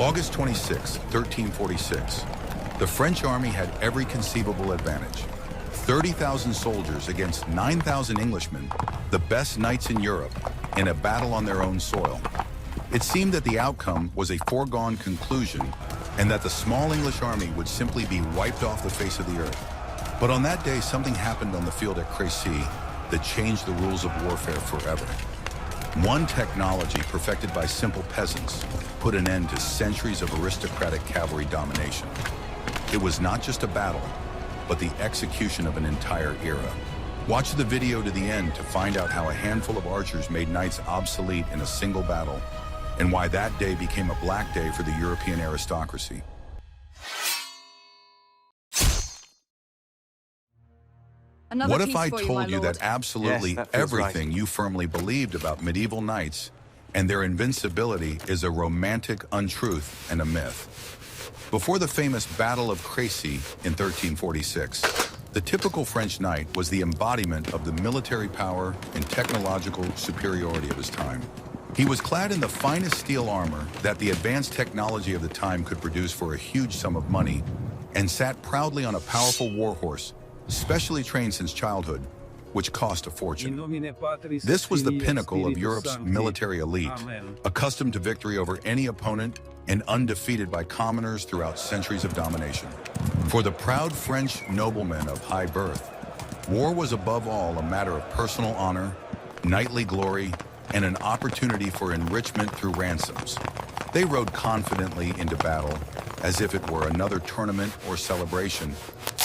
August 26, 1346. The French army had every conceivable advantage. 30,000 soldiers against 9,000 Englishmen, the best knights in Europe, in a battle on their own soil. It seemed that the outcome was a foregone conclusion and that the small English army would simply be wiped off the face of the earth. But on that day, something happened on the field at Crécy that changed the rules of warfare forever. One technology perfected by simple peasants put an end to centuries of aristocratic cavalry domination. It was not just a battle, but the execution of an entire era. Watch the video to the end to find out how a handful of archers made knights obsolete in a single battle, and why that day became a black day for the European aristocracy. What if I told you that absolutely everything you firmly believed about medieval knights and their invincibility is a romantic untruth and a myth? Before the famous Battle of Crécy in 1346, the typical French knight was the embodiment of the military power and technological superiority of his time. He was clad in the finest steel armor that the advanced technology of the time could produce for a huge sum of money, and sat proudly on a powerful war horse, specially trained since childhood, which cost a fortune. This was the pinnacle of Europe's military elite, accustomed to victory over any opponent and undefeated by commoners throughout centuries of domination. For the proud French noblemen of high birth, war was above all a matter of personal honor, knightly glory, and an opportunity for enrichment through ransoms. They rode confidently into battle as if it were another tournament or celebration,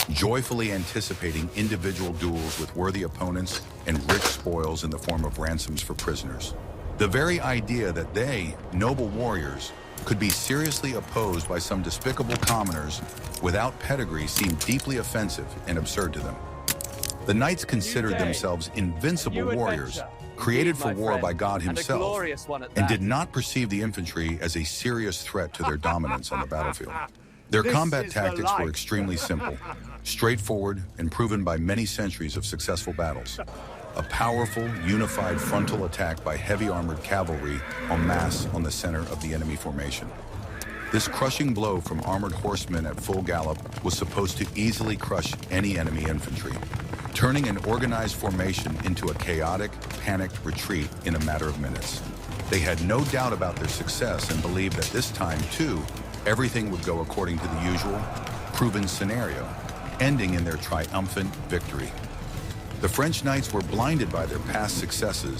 joyfully anticipating individual duels with worthy opponents and rich spoils in the form of ransoms for prisoners. The very idea that they, noble warriors, could be seriously opposed by some despicable commoners without pedigree seemed deeply offensive and absurd to them. The knights considered themselves invincible warriors, created for war by God himself, and did not perceive the infantry as a serious threat to their dominance on the battlefield. Their combat tactics were extremely simple, straightforward, and proven by many centuries of successful battles. A powerful, unified frontal attack by heavy armored cavalry en masse on the center of the enemy formation. This crushing blow from armored horsemen at full gallop was supposed to easily crush any enemy infantry, turning an organized formation into a chaotic, panicked retreat in a matter of minutes. They had no doubt about their success and believed that this time, too, everything would go according to the usual, proven scenario, ending in their triumphant victory. The French knights were blinded by their past successes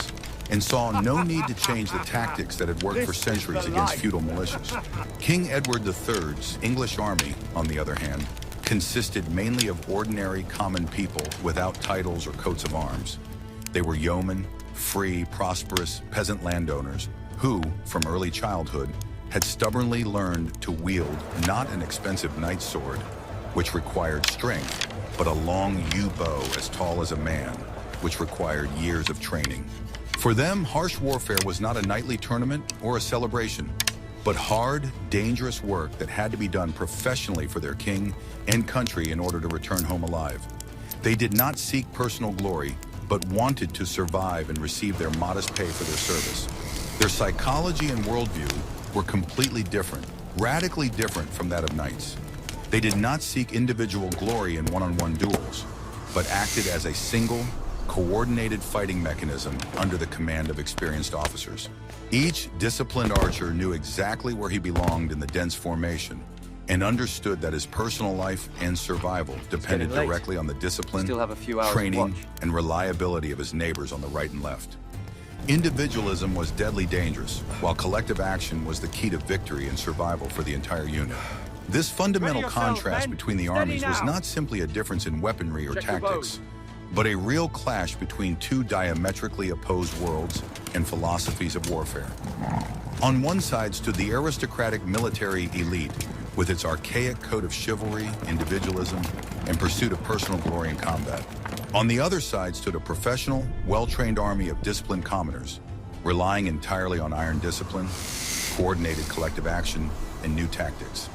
and saw no need to change the tactics that had worked for centuries against feudal militias. King Edward III's English army, on the other hand, consisted mainly of ordinary, common people without titles or coats of arms. They were yeomen, free, prosperous, peasant landowners who, from early childhood, had stubbornly learned to wield not an expensive knight's sword, which required strength, but a long yew bow as tall as a man, which required years of training. For them, harsh warfare was not a knightly tournament or a celebration, but hard, dangerous work that had to be done professionally for their king and country in order to return home alive. They did not seek personal glory, but wanted to survive and receive their modest pay for their service. Their psychology and worldview were completely different, radically different from that of knights. They did not seek individual glory in one-on-one duels, but acted as a single, coordinated fighting mechanism under the command of experienced officers. Each disciplined archer knew exactly where he belonged in the dense formation and understood that his personal life and survival depended directly on the discipline, training, and reliability of his neighbors on the right and left. Individualism was deadly dangerous, while collective action was the key to victory and survival for the entire unit. This fundamental contrast between the armies was not simply a difference in weaponry or tactics, but a real clash between two diametrically opposed worlds and philosophies of warfare. On one side stood the aristocratic military elite, with its archaic code of chivalry, individualism, and pursuit of personal glory in combat. On the other side stood a professional, well-trained army of disciplined commoners, relying entirely on iron discipline, coordinated collective action, and new tactics.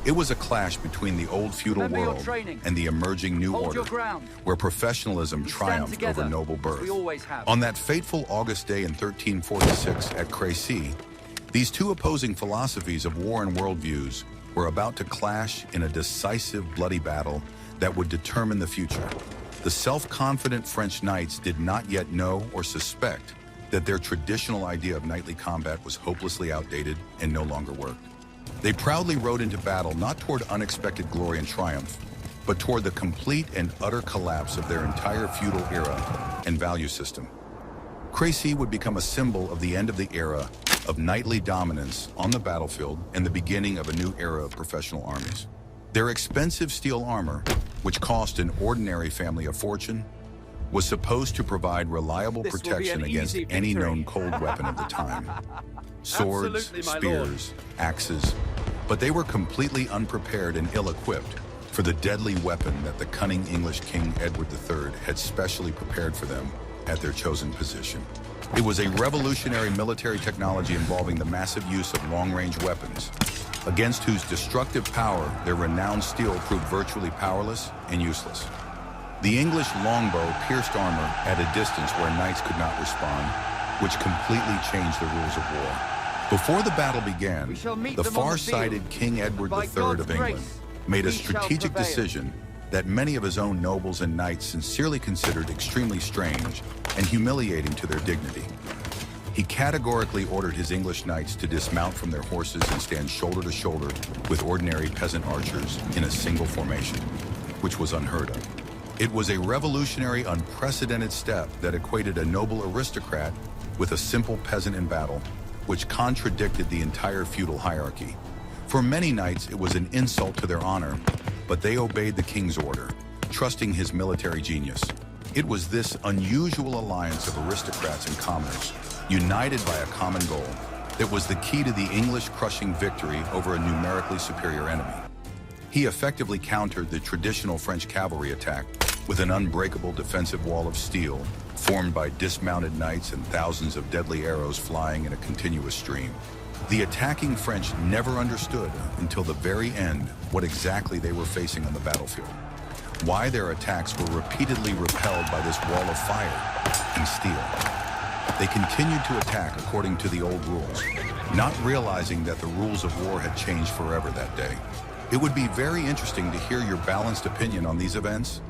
It was a clash between the old feudal world and the emerging new order, where professionalism triumphed over noble birth. On that fateful August day in 1346 at Crécy, These two opposing philosophies of war and worldviews were about to clash in a decisive, bloody battle that would determine the future. The self-confident French knights did not yet know or suspect that their traditional idea of knightly combat was hopelessly outdated and no longer worked. They proudly rode into battle not toward unexpected glory and triumph, but toward the complete and utter collapse of their entire feudal era and value system. Crécy would become a symbol of the end of the era of knightly dominance on the battlefield and the beginning of a new era of professional armies. Their expensive steel armor, which cost an ordinary family a fortune, was supposed to provide reliable protection against any known cold weapon of the time. Swords, spears, axes, but they were completely unprepared and ill-equipped for the deadly weapon that the cunning English King Edward III had specially prepared for them at their chosen position. It was a revolutionary military technology involving the massive use of long-range weapons, against whose destructive power their renowned steel proved virtually powerless and useless. The English longbow pierced armor at a distance where knights could not respond, which completely changed the rules of war. Before the battle began, the far-sighted King Edward III of England made a strategic decision that many of his own nobles and knights sincerely considered extremely strange and humiliating to their dignity. He categorically ordered his English knights to dismount from their horses and stand shoulder to shoulder with ordinary peasant archers in a single formation, which was unheard of. It was a revolutionary, unprecedented step that equated a noble aristocrat with a simple peasant in battle, which contradicted the entire feudal hierarchy. For many knights, it was an insult to their honor, but they obeyed the king's order, trusting his military genius. It was this unusual alliance of aristocrats and commoners, united by a common goal, that was the key to the English crushing victory over a numerically superior enemy. He effectively countered the traditional French cavalry attack with an unbreakable defensive wall of steel formed by dismounted knights and thousands of deadly arrows flying in a continuous stream. The attacking French never understood until the very end what exactly they were facing on the battlefield, why their attacks were repeatedly repelled by this wall of fire and steel. They continued to attack according to the old rules, not realizing that the rules of war had changed forever that day. It would be very interesting to hear your balanced opinion on these events.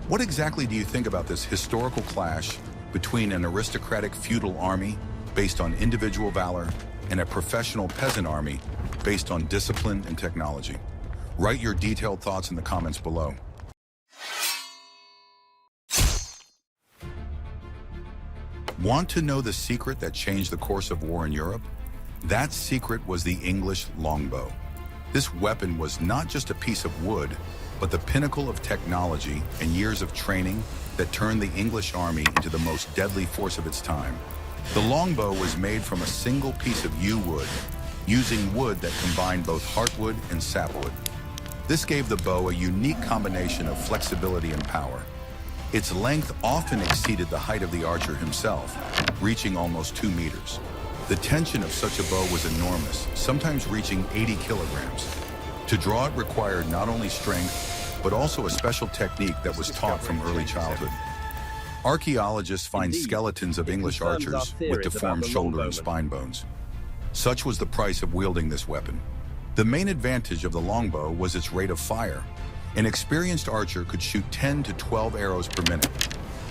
What exactly do you think about this historical clash between an aristocratic feudal army based on individual valor and a professional peasant army based on discipline and technology? Write your detailed thoughts in the comments below. Want to know the secret that changed the course of war in Europe? That secret was the English longbow. This weapon was not just a piece of wood, but the pinnacle of technology and years of training that turned the English army into the most deadly force of its time. The longbow was made from a single piece of yew wood, using wood that combined both heartwood and sapwood. This gave the bow a unique combination of flexibility and power. Its length often exceeded the height of the archer himself, reaching almost 2 meters. The tension of such a bow was enormous, sometimes reaching 80 kilograms. To draw it required not only strength, but also a special technique that was taught from early childhood. Archaeologists find skeletons of English archers with deformed shoulder and spine bones. Such was the price of wielding this weapon. The main advantage of the longbow was its rate of fire. An experienced archer could shoot 10 to 12 arrows per minute.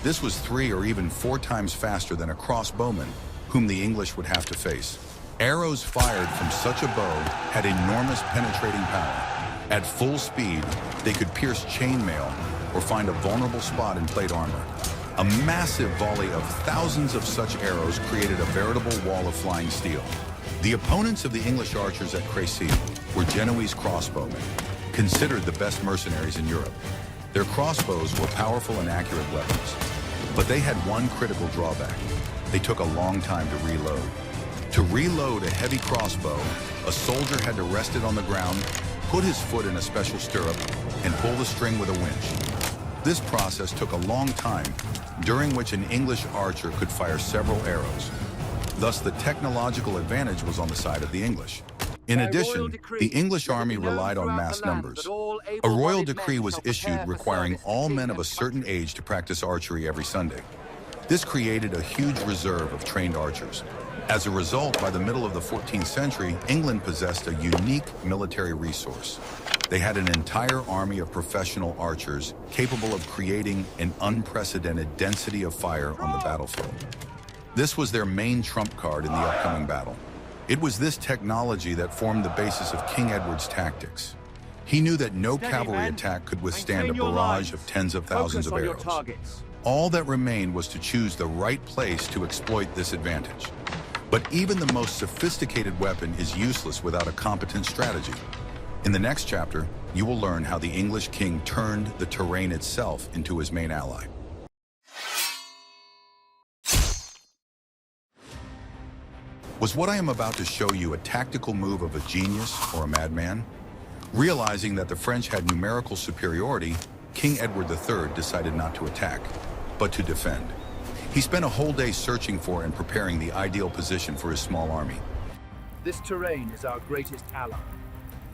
This was 3 or even 4 times faster than a crossbowman, whom the English would have to face. Arrows fired from such a bow had enormous penetrating power. At full speed, they could pierce chainmail or find a vulnerable spot in plate armor. A massive volley of thousands of such arrows created a veritable wall of flying steel. The opponents of the English archers at Crécy were Genoese crossbowmen, considered the best mercenaries in Europe. Their crossbows were powerful and accurate weapons, but they had one critical drawback. They took a long time to reload. To reload a heavy crossbow, a soldier had to rest it on the ground, put his foot in a special stirrup, and pull the string with a winch. This process took a long time, during which an English archer could fire several arrows. Thus, the technological advantage was on the side of the English. In addition, the English army relied on mass numbers. A royal decree was issued requiring all men of a certain age to practice archery every Sunday. This created a huge reserve of trained archers. As a result, by the middle of the 14th century, England possessed a unique military resource. They had an entire army of professional archers capable of creating an unprecedented density of fire on the battlefield. This was their main trump card in the upcoming battle. It was this technology that formed the basis of King Edward's tactics. He knew that no cavalry attack could withstand a barrage of tens of thousands of arrows. All that remained was to choose the right place to exploit this advantage. But even the most sophisticated weapon is useless without a competent strategy. In the next chapter, you will learn how the English king turned the terrain itself into his main ally. Was what I am about to show you a tactical move of a genius or a madman? Realizing that the French had numerical superiority, King Edward III decided not to attack, but to defend. He spent a whole day searching for and preparing the ideal position for his small army. This terrain is our greatest ally.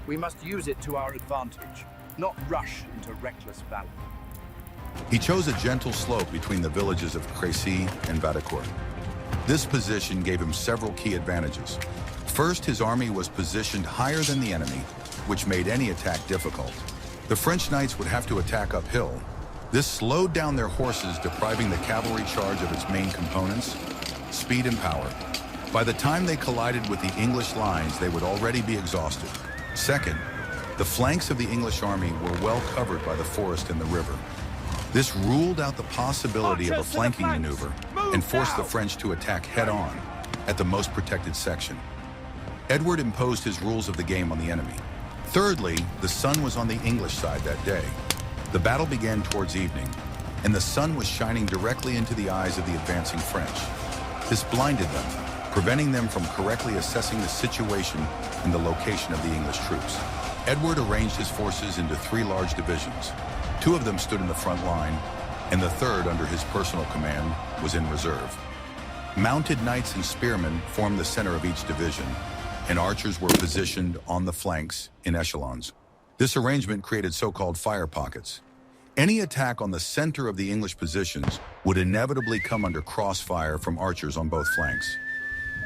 We must use it to our advantage, not rush into reckless valor. He chose a gentle slope between the villages of Crécy and Vaudecourt. This position gave him several key advantages. First, his army was positioned higher than the enemy, which made any attack difficult. The French knights would have to attack uphill. This slowed down their horses, depriving the cavalry charge of its main components, speed and power. By the time they collided with the English lines, they would already be exhausted. Second, the flanks of the English army were well covered by the forest and the river. This ruled out the possibility of a flanking maneuver and forced the French to attack head-on at the most protected section. Edward imposed his rules of the game on the enemy. Thirdly, the sun was on the English side that day. The battle began towards evening, and the sun was shining directly into the eyes of the advancing French. This blinded them, preventing them from correctly assessing the situation and the location of the English troops. Edward arranged his forces into 3 large divisions. 2 of them stood in the front line, and the 3rd, under his personal command, was in reserve. Mounted knights and spearmen formed the center of each division, and archers were positioned on the flanks in echelons. This arrangement created so-called fire pockets. Any attack on the center of the English positions would inevitably come under crossfire from archers on both flanks.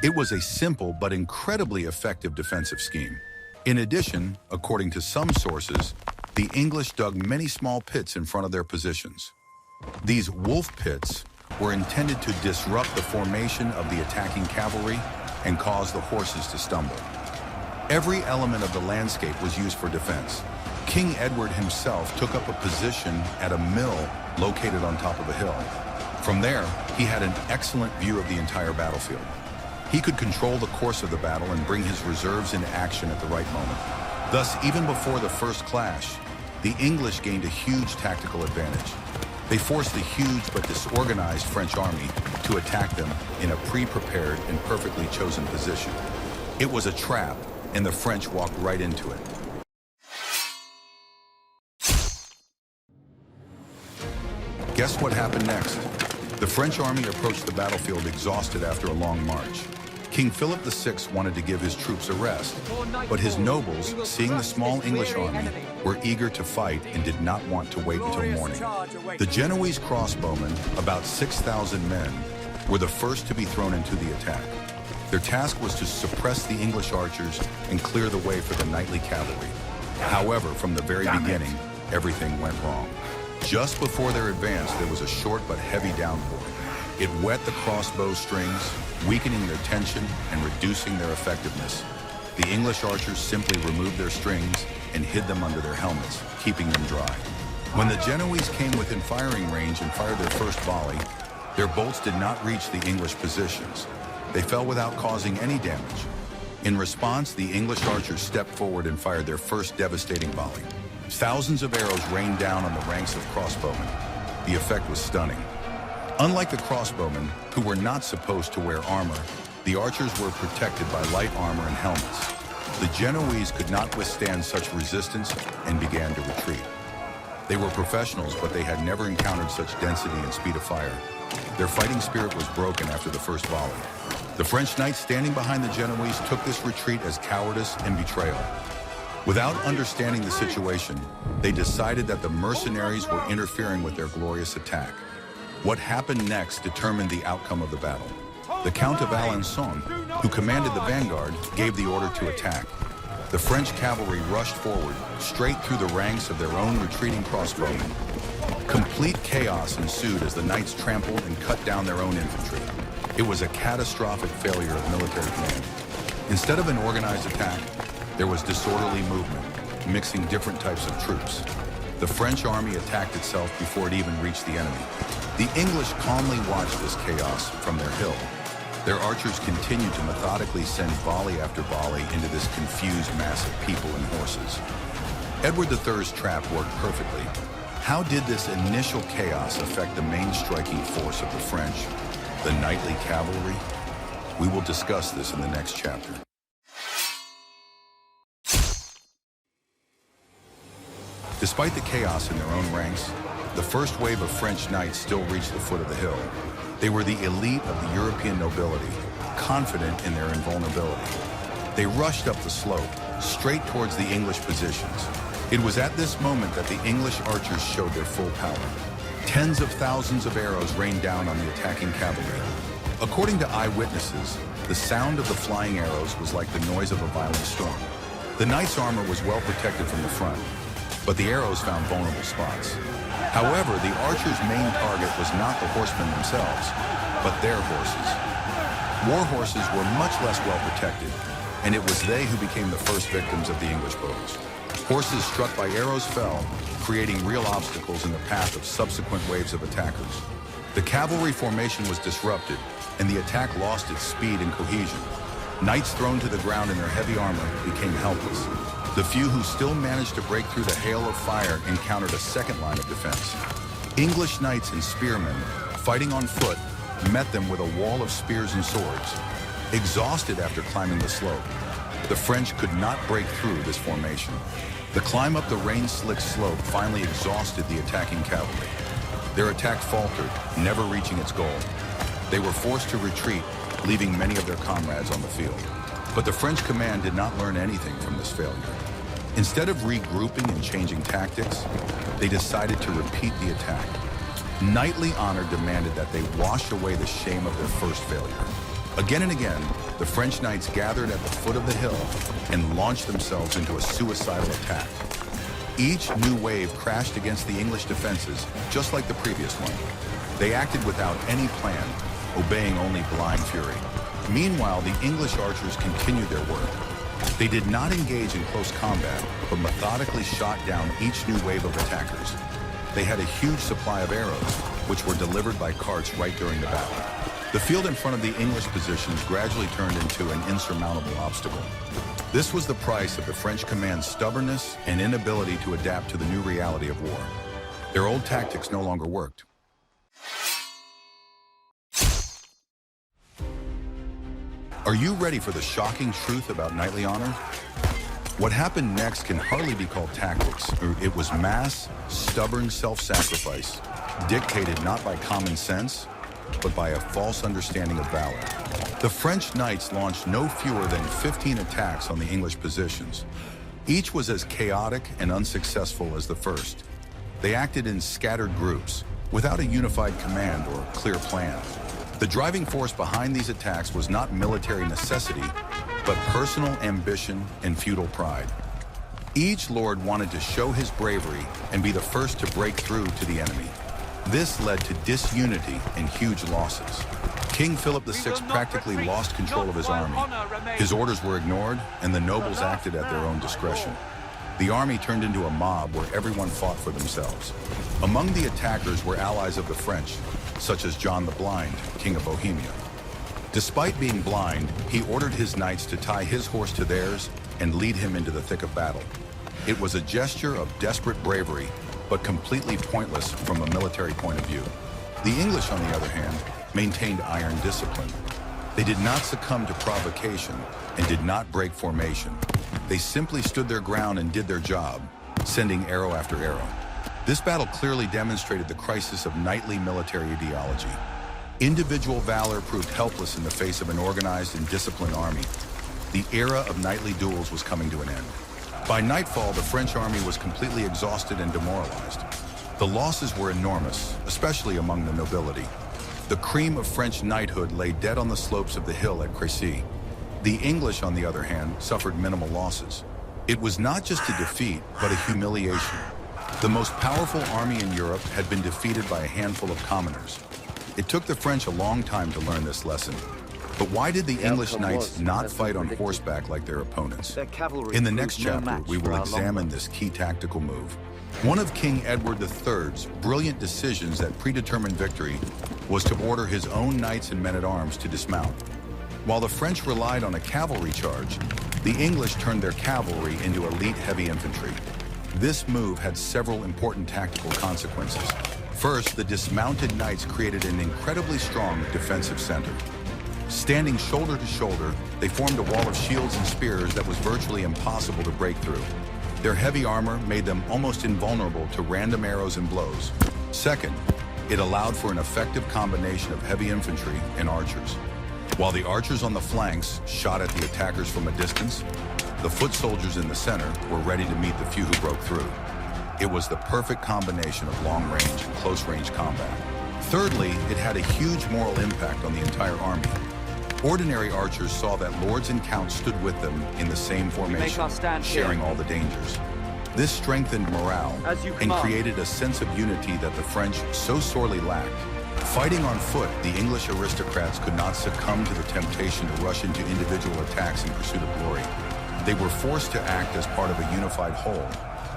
It was a simple but incredibly effective defensive scheme. In addition, according to some sources, the English dug many small pits in front of their positions. These wolf pits were intended to disrupt the formation of the attacking cavalry and cause the horses to stumble. Every element of the landscape was used for defense. King Edward himself took up a position at a mill located on top of a hill. From there, he had an excellent view of the entire battlefield. He could control the course of the battle and bring his reserves into action at the right moment. Thus, even before the first clash, the English gained a huge tactical advantage. They forced the huge but disorganized French army to attack them in a pre-prepared and perfectly chosen position. It was a trap, and the French walked right into it. Guess what happened next? The French army approached the battlefield exhausted after a long march. King Philip VI wanted to give his troops a rest, but his nobles, seeing the small English army, were eager to fight and did not want to wait until morning. The Genoese crossbowmen, about 6,000 men, were the first to be thrown into the attack. Their task was to suppress the English archers and clear the way for the knightly cavalry. However, from the very beginning, everything went wrong. Just before their advance, there was a short but heavy downpour. It wet the crossbow strings, weakening their tension and reducing their effectiveness. The English archers simply removed their strings and hid them under their helmets, keeping them dry. When the Genoese came within firing range and fired their first volley, their bolts did not reach the English positions. They fell without causing any damage. In response, the English archers stepped forward and fired their first devastating volley. Thousands of arrows rained down on the ranks of crossbowmen. The effect was stunning. Unlike the crossbowmen, who were not supposed to wear armor, the archers were protected by light armor and helmets. The Genoese could not withstand such resistance and began to retreat. They were professionals, but they had never encountered such density and speed of fire. Their fighting spirit was broken after the first volley. The French knights standing behind the Genoese took this retreat as cowardice and betrayal. Without understanding the situation, they decided that the mercenaries were interfering with their glorious attack. What happened next determined the outcome of the battle. The Count of Alençon, who commanded the vanguard, gave the order to attack. The French cavalry rushed forward, straight through the ranks of their own retreating crossbowmen. Complete chaos ensued as the knights trampled and cut down their own infantry. It was a catastrophic failure of military command. Instead of an organized attack, there was disorderly movement, mixing different types of troops. The French army attacked itself before it even reached the enemy. The English calmly watched this chaos from their hill. Their archers continued to methodically send volley after volley into this confused mass of people and horses. Edward III's trap worked perfectly. How did this initial chaos affect the main striking force of the French, the knightly cavalry? We will discuss this in the next chapter. Despite the chaos in their own ranks, the first wave of French knights still reached the foot of the hill. They were the elite of the European nobility, confident in their invulnerability. They rushed up the slope, straight towards the English positions. It was at this moment that the English archers showed their full power. Tens of thousands of arrows rained down on the attacking cavalry. According to eyewitnesses, the sound of the flying arrows was like the noise of a violent storm. The knight's armor was well protected from the front, but the arrows found vulnerable spots. However, the archers' main target was not the horsemen themselves, but their horses. War horses were much less well protected, and it was they who became the first victims of the English bows. Horses struck by arrows fell, creating real obstacles in the path of subsequent waves of attackers. The cavalry formation was disrupted, and the attack lost its speed and cohesion. Knights thrown to the ground in their heavy armor became helpless. The few who still managed to break through the hail of fire encountered a second line of defense. English knights and spearmen, fighting on foot, met them with a wall of spears and swords. Exhausted after climbing the slope, the French could not break through this formation. The climb up the rain-slicked slope finally exhausted the attacking cavalry. Their attack faltered, never reaching its goal. They were forced to retreat, leaving many of their comrades on the field. But the French command did not learn anything from this failure. Instead of regrouping and changing tactics, they decided to repeat the attack. Knightly honor demanded that they wash away the shame of their first failure. Again and again, the French knights gathered at the foot of the hill and launched themselves into a suicidal attack. Each new wave crashed against the English defenses, just like the previous one. They acted without any plan, obeying only blind fury. Meanwhile, the English archers continued their work. They did not engage in close combat, but methodically shot down each new wave of attackers. They had a huge supply of arrows, which were delivered by carts right during the battle. The field in front of the English positions gradually turned into an insurmountable obstacle. This was the price of the French command's stubbornness and inability to adapt to the new reality of war. Their old tactics no longer worked. Are you ready for the shocking truth about knightly honor? What happened next can hardly be called tactics. It was mass, stubborn self-sacrifice, dictated not by common sense, but by a false understanding of valor. The French knights launched no fewer than 15 attacks on the English positions. Each was as chaotic and unsuccessful as the first. They acted in scattered groups, without a unified command or clear plan. The driving force behind these attacks was not military necessity, but personal ambition and feudal pride. Each lord wanted to show his bravery and be the first to break through to the enemy. This led to disunity and huge losses. King Philip VI practically lost control of his army. His orders were ignored, and the nobles acted at their own discretion. The army turned into a mob where everyone fought for themselves. Among the attackers were allies of the French, such as John the Blind, King of Bohemia. Despite being blind, he ordered his knights to tie his horse to theirs and lead him into the thick of battle. It was a gesture of desperate bravery, but completely pointless from a military point of view. The English, on the other hand, maintained iron discipline. They did not succumb to provocation and did not break formation. They simply stood their ground and did their job, sending arrow after arrow. This battle clearly demonstrated the crisis of knightly military ideology. Individual valor proved helpless in the face of an organized and disciplined army. The era of knightly duels was coming to an end. By nightfall, the French army was completely exhausted and demoralized. The losses were enormous, especially among the nobility. The cream of French knighthood lay dead on the slopes of the hill at Crécy. The English, on the other hand, suffered minimal losses. It was not just a defeat, but a humiliation. The most powerful army in Europe had been defeated by a handful of commoners. It took the French a long time to learn this lesson. But why did the English knights not fight on horseback like their opponents? In the next chapter, we will examine this key tactical move. One of King Edward III's brilliant decisions that predetermined victory was to order his own knights and men-at-arms to dismount. While the French relied on a cavalry charge, the English turned their cavalry into elite heavy infantry. This move had several important tactical consequences. First, the dismounted knights created an incredibly strong defensive center. Standing shoulder to shoulder, they formed a wall of shields and spears that was virtually impossible to break through. Their heavy armor made them almost invulnerable to random arrows and blows. Second, it allowed for an effective combination of heavy infantry and archers. While the archers on the flanks shot at the attackers from a distance, the foot soldiers in the center were ready to meet the few who broke through. It was the perfect combination of long-range and close-range combat. Thirdly, it had a huge moral impact on the entire army. Ordinary archers saw that lords and counts stood with them in the same formation, sharing all the dangers. This strengthened morale and created a sense of unity that the French so sorely lacked. Fighting on foot, the English aristocrats could not succumb to the temptation to rush into individual attacks in pursuit of glory. They were forced to act as part of a unified whole,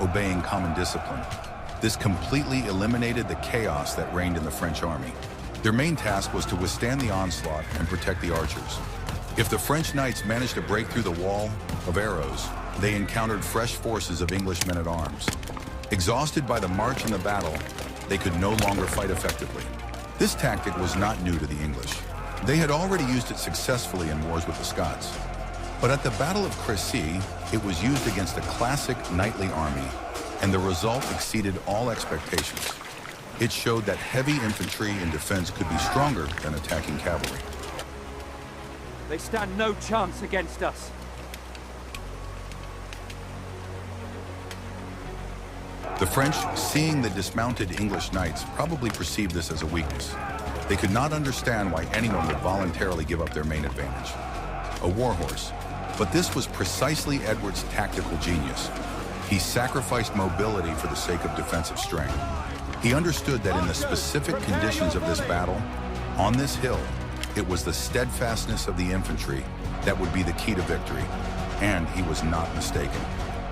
obeying common discipline. This completely eliminated the chaos that reigned in the French army. Their main task was to withstand the onslaught and protect the archers. If the French knights managed to break through the wall of arrows, they encountered fresh forces of English men-at-arms. Exhausted by the march and the battle, they could no longer fight effectively. This tactic was not new to the English. They had already used it successfully in wars with the Scots. But at the Battle of Crécy, it was used against a classic knightly army, and the result exceeded all expectations. It showed that heavy infantry in defense could be stronger than attacking cavalry. They stand no chance against us. The French, seeing the dismounted English knights, probably perceived this as a weakness. They could not understand why anyone would voluntarily give up their main advantage, a war horse. But this was precisely Edward's tactical genius. He sacrificed mobility for the sake of defensive strength. He understood that in the specific conditions of this battle, on this hill, it was the steadfastness of the infantry that would be the key to victory, and he was not mistaken.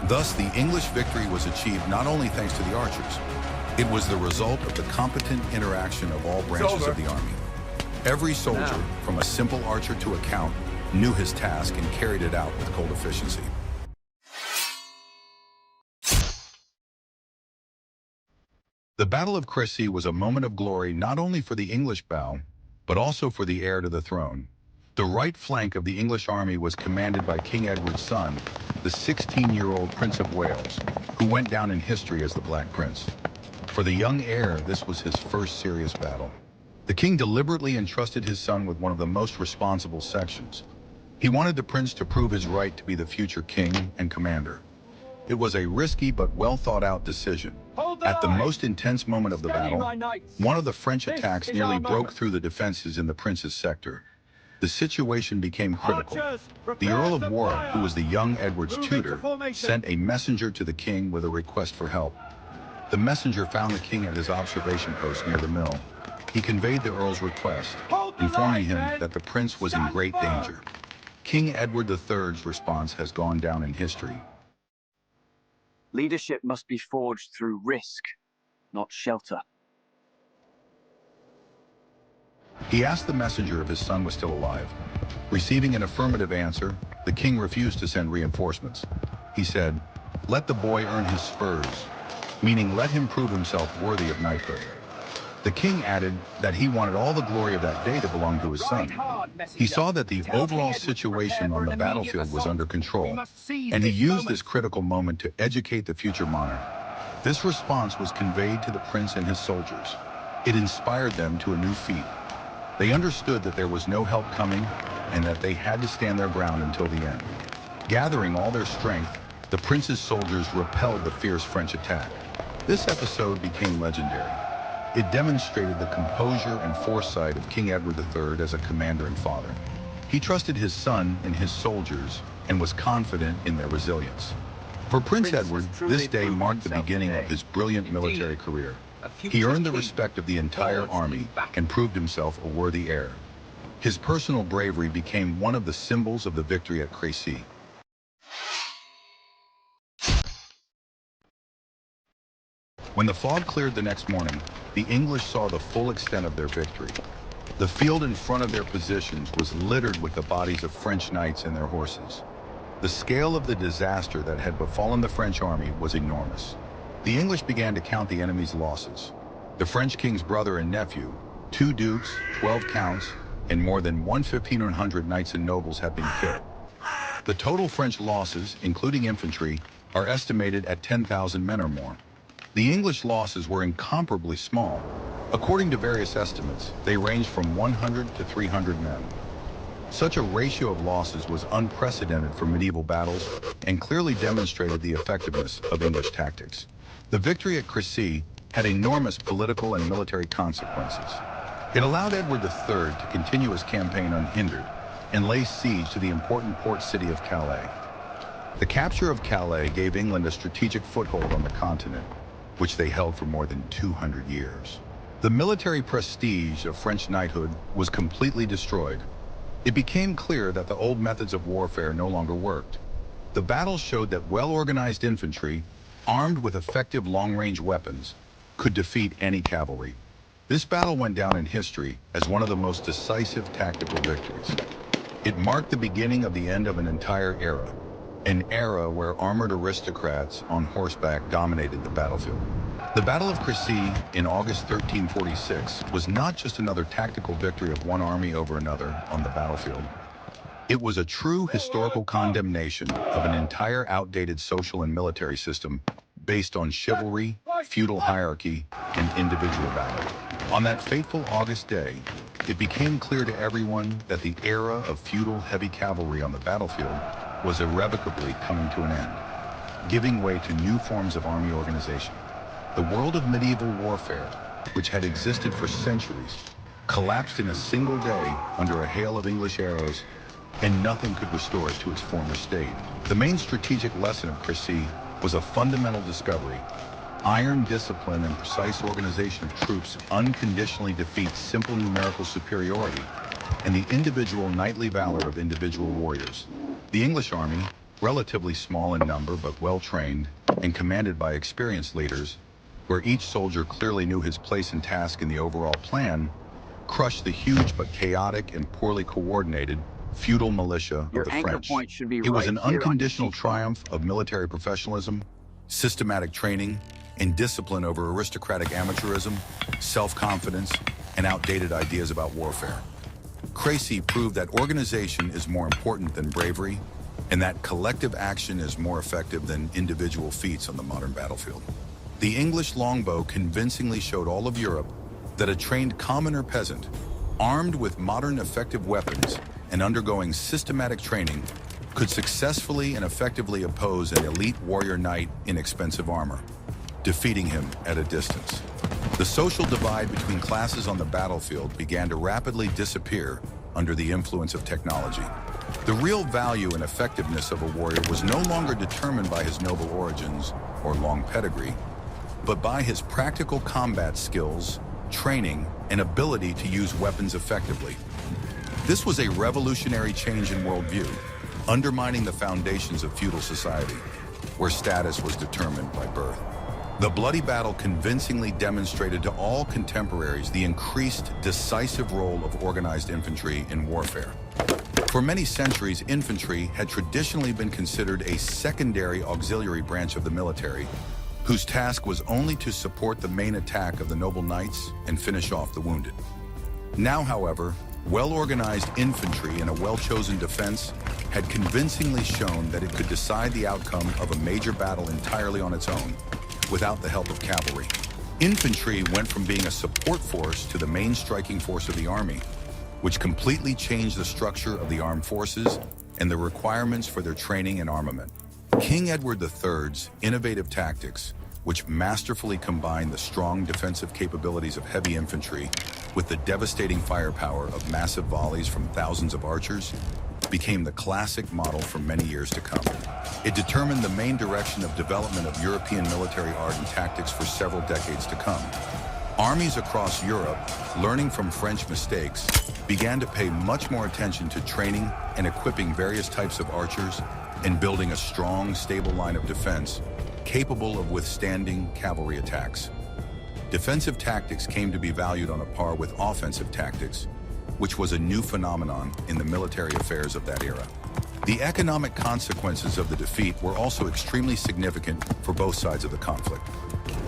Thus, the English victory was achieved not only thanks to the archers, it was the result of the competent interaction of all branches of the army. Every soldier, from a simple archer to a count, knew his task and carried it out with cold efficiency. The Battle of Crécy was a moment of glory not only for the English bow, but also for the heir to the throne. The right flank of the English army was commanded by King Edward's son, the 16-year-old Prince of Wales, who went down in history as the Black Prince. For the young heir, this was his first serious battle. The king deliberately entrusted his son with one of the most responsible sections. He wanted the prince to prove his right to be the future king and commander. It was a risky but well-thought-out decision. At the most intense moment of the battle, one of the French attacks nearly broke through the defenses in the prince's sector. The situation became critical. The Earl of Warwick, who was the young Edward's tutor, sent a messenger to the king with a request for help. The messenger found the king at his observation post near the mill. He conveyed the Earl's request, informing him that the prince was in great danger. King Edward III's response has gone down in history. Leadership must be forged through risk, not shelter. He asked the messenger if his son was still alive. Receiving an affirmative answer, the king refused to send reinforcements. He said, "Let the boy earn his spurs," meaning let him prove himself worthy of knighthood. The king added that he wanted all the glory of that day to belong to his son. He saw that the overall situation on the battlefield was under control, and he used this critical moment to educate the future monarch. This response was conveyed to the prince and his soldiers. It inspired them to a new feat. They understood that there was no help coming and that they had to stand their ground until the end. Gathering all their strength, the prince's soldiers repelled the fierce French attack. This episode became legendary. It demonstrated the composure and foresight of King Edward III as a commander and father. He trusted his son and his soldiers and was confident in their resilience. For Prince Edward, this day marked the beginning of his brilliant military career. He earned the respect of the entire army and proved himself a worthy heir. His personal bravery became one of the symbols of the victory at Crécy. When the fog cleared the next morning, the English saw the full extent of their victory. The field in front of their positions was littered with the bodies of French knights and their horses. The scale of the disaster that had befallen the French army was enormous. The English began to count the enemy's losses. The French king's brother and nephew, 2 dukes, 12 counts, and more than 1,500 knights and nobles had been killed. The total French losses, including infantry, are estimated at 10,000 men or more. The English losses were incomparably small. According to various estimates, they ranged from 100 to 300 men. Such a ratio of losses was unprecedented for medieval battles and clearly demonstrated the effectiveness of English tactics. The victory at Crécy had enormous political and military consequences. It allowed Edward III to continue his campaign unhindered and lay siege to the important port city of Calais. The capture of Calais gave England a strategic foothold on the continent, which they held for more than 200 years. The military prestige of French knighthood was completely destroyed. It became clear that the old methods of warfare no longer worked. The battle showed that well-organized infantry, armed with effective long-range weapons, could defeat any cavalry. This battle went down in history as one of the most decisive tactical victories. It marked the beginning of the end of an entire era, an era where armored aristocrats on horseback dominated the battlefield. The Battle of Crécy in August 1346 was not just another tactical victory of one army over another on the battlefield. It was a true historical condemnation of an entire outdated social and military system based on chivalry, feudal hierarchy, and individual valor. On that fateful August day, it became clear to everyone that the era of feudal heavy cavalry on the battlefield was irrevocably coming to an end, giving way to new forms of army organization. The world of medieval warfare, which had existed for centuries, collapsed in a single day under a hail of English arrows, and nothing could restore it to its former state. The main strategic lesson of Crécy was a fundamental discovery. Iron discipline and precise organization of troops unconditionally defeat simple numerical superiority and the individual knightly valor of individual warriors. The English army, relatively small in number but well-trained and commanded by experienced leaders, where each soldier clearly knew his place and task in the overall plan, crushed the huge but chaotic and poorly coordinated feudal militia of the French. It was an unconditional triumph of military professionalism, systematic training, and discipline over aristocratic amateurism, self-confidence, and outdated ideas about warfare. Crécy proved that organization is more important than bravery, and that collective action is more effective than individual feats on the modern battlefield. The English longbow convincingly showed all of Europe that a trained commoner peasant, armed with modern effective weapons and undergoing systematic training, could successfully and effectively oppose an elite warrior knight in expensive armor, defeating him at a distance. The social divide between classes on the battlefield began to rapidly disappear under the influence of technology. The real value and effectiveness of a warrior was no longer determined by his noble origins or long pedigree, but by his practical combat skills, training, and ability to use weapons effectively. This was a revolutionary change in worldview, undermining the foundations of feudal society, where status was determined by birth. The bloody battle convincingly demonstrated to all contemporaries the increased decisive role of organized infantry in warfare. For many centuries, infantry had traditionally been considered a secondary auxiliary branch of the military, whose task was only to support the main attack of the noble knights and finish off the wounded. Now, however, well-organized infantry in a well-chosen defense had convincingly shown that it could decide the outcome of a major battle entirely on its own, without the help of cavalry. Infantry went from being a support force to the main striking force of the army, which completely changed the structure of the armed forces and the requirements for their training and armament. King Edward III's innovative tactics which masterfully combined the strong defensive capabilities of heavy infantry with the devastating firepower of massive volleys from thousands of archers, became the classic model for many years to come. It determined the main direction of development of European military art and tactics for several decades to come. Armies across Europe, learning from French mistakes, began to pay much more attention to training and equipping various types of archers and building a strong, stable line of defense capable of withstanding cavalry attacks. Defensive tactics came to be valued on a par with offensive tactics, which was a new phenomenon in the military affairs of that era. The economic consequences of the defeat were also extremely significant for both sides of the conflict.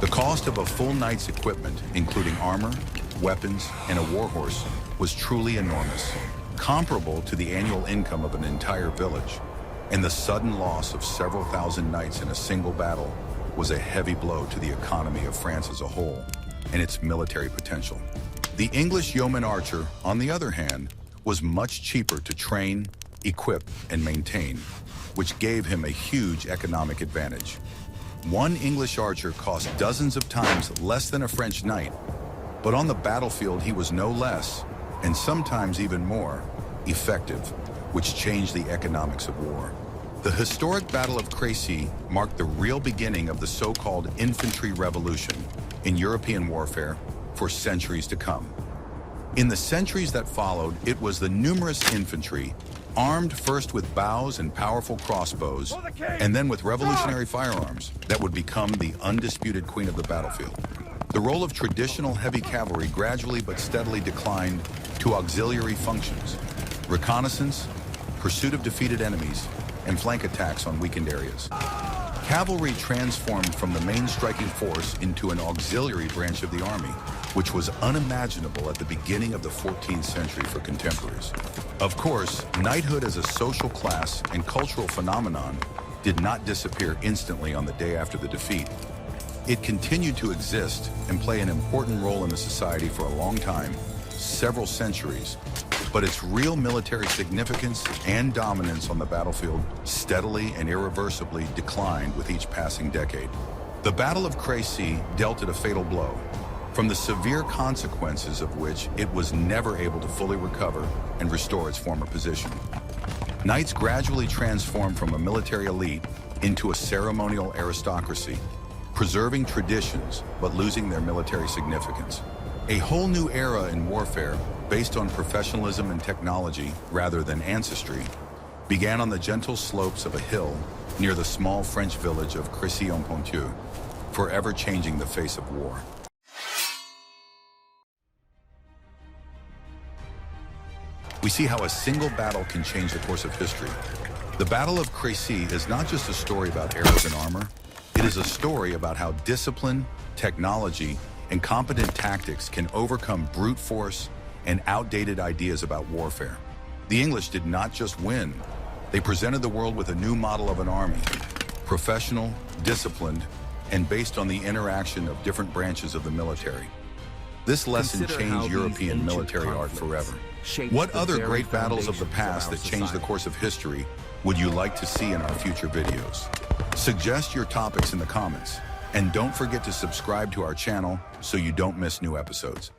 The cost of a full knight's equipment, including armor, weapons, and a warhorse, was truly enormous, comparable to the annual income of an entire village, and the sudden loss of several thousand knights in a single battle was a heavy blow to the economy of France as a whole and its military potential. The English yeoman archer, on the other hand, was much cheaper to train, equip, and maintain, which gave him a huge economic advantage. One English archer cost dozens of times less than a French knight, but on the battlefield he was no less, and sometimes even more, effective, which changed the economics of war. The historic Battle of Crécy marked the real beginning of the so-called infantry revolution in European warfare for centuries to come. In the centuries that followed, it was the numerous infantry, armed first with bows and powerful crossbows, and then with revolutionary firearms, that would become the undisputed queen of the battlefield. The role of traditional heavy cavalry gradually but steadily declined to auxiliary functions: reconnaissance, pursuit of defeated enemies, and flank attacks on weakened areas. Cavalry transformed from the main striking force into an auxiliary branch of the army, which was unimaginable at the beginning of the 14th century for contemporaries. Of course, knighthood as a social class and cultural phenomenon did not disappear instantly on the day after the defeat. It continued to exist and play an important role in the society for a long time, several centuries, but its real military significance and dominance on the battlefield steadily and irreversibly declined with each passing decade. The Battle of Crécy dealt it a fatal blow, from the severe consequences of which it was never able to fully recover and restore its former position. Knights gradually transformed from a military elite into a ceremonial aristocracy, preserving traditions but losing their military significance. A whole new era in warfare, based on professionalism and technology rather than ancestry, began on the gentle slopes of a hill near the small French village of Crécy-en-Ponthieu, forever changing the face of war. We see how a single battle can change the course of history. The Battle of Crécy is not just a story about arrows and armor, it is a story about how discipline, technology, and competent tactics can overcome brute force and outdated ideas about warfare. The English did not just win, they presented the world with a new model of an army, professional, disciplined, and based on the interaction of different branches of the military. This lesson changed European military art forever. What other great battles of the past that changed the course of history would you like to see in our future videos? Suggest your topics in the comments, and don't forget to subscribe to our channel so you don't miss new episodes.